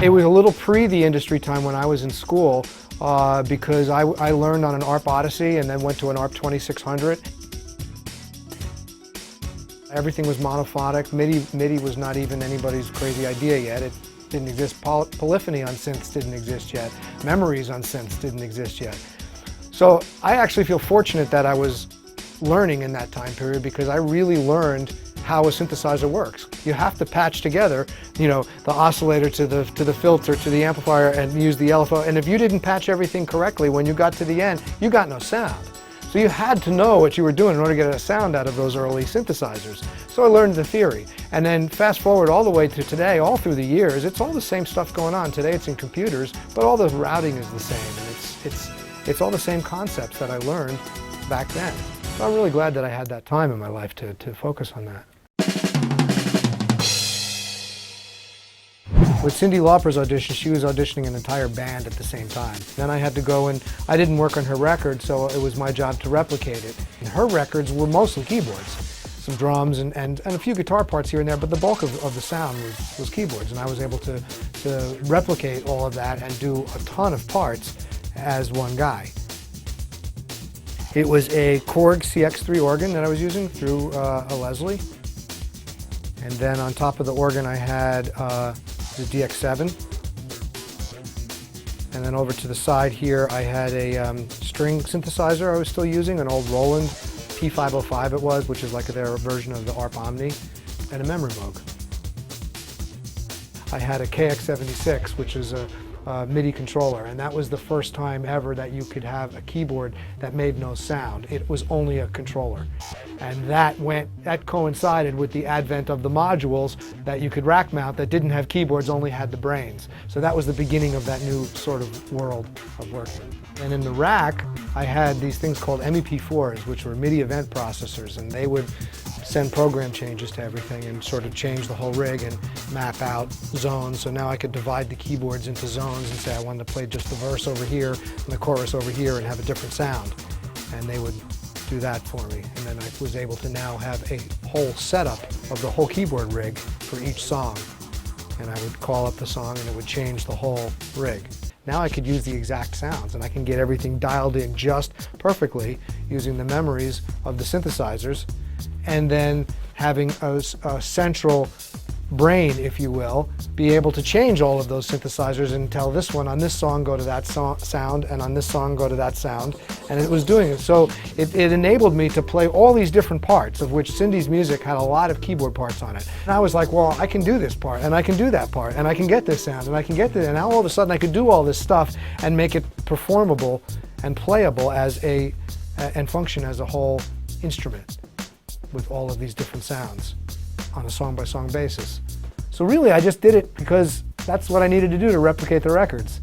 It was a little pre the industry time when I was in school because I learned on an ARP Odyssey and then went to an ARP 2600. Everything was monophonic. MIDI was not even anybody's crazy idea yet. It didn't exist. Polyphony on synths didn't exist yet. Memories on synths didn't exist yet. So I actually feel fortunate that I was learning in that time period because I really learned how a synthesizer works. You have to patch together, you know, the oscillator to the filter to the amplifier and use the LFO. And if you didn't patch everything correctly when you got to the end, you got no sound. So you had to know what you were doing in order to get a sound out of those early synthesizers. So I learned the theory. And then fast forward all the way to today, all through the years, it's all the same stuff going on. Today it's in computers, but all the routing is the same. And it's all the same concepts that I learned back then. So I'm really glad that I had that time in my life to focus on that. With Cyndi Lauper's audition, she was auditioning an entire band at the same time. Then I had to go and I didn't work on her record, so it was my job to replicate it. And her records were mostly keyboards, some drums and a few guitar parts here and there, but the bulk of the sound was keyboards. And I was able to replicate all of that and do a ton of parts as one guy. It was a Korg CX organ that I was using through a Leslie. And then on top of the organ I had the DX7. And then over to the side here I had a string synthesizer I was still using, an old Roland P505 it was, which is like their version of the ARP Omni, and a memory Moog. I had a KX76, which is a MIDI controller, and that was the first time ever that you could have a keyboard that made no sound. It was only a controller. And that coincided with the advent of the modules that you could rack mount that didn't have keyboards, only had the brains. So that was the beginning of that new sort of world of working. And in the rack, I had these things called MEP4s, which were MIDI event processors, and they would send program changes to everything and sort of change the whole rig and map out zones. So now I could divide the keyboards into zones and say I wanted to play just the verse over here and the chorus over here and have a different sound. And they would do that for me. And then I was able to now have a whole setup of the whole keyboard rig for each song. And I would call up the song and it would change the whole rig. Now I could use the exact sounds and I can get everything dialed in just perfectly using the memories of the synthesizers, and then having a central brain, if you will, be able to change all of those synthesizers and tell this one on this song go to that sound and on this song go to that sound, and it was doing it. So it enabled me to play all these different parts, of which Cyndi's music had a lot of keyboard parts on it. And I was like, well, I can do this part and I can do that part and I can get this sound and I can get this, and now all of a sudden I could do all this stuff and make it performable and playable as and function as a whole instrument with all of these different sounds on a song-by-song basis. So really I just did it because that's what I needed to do to replicate the records.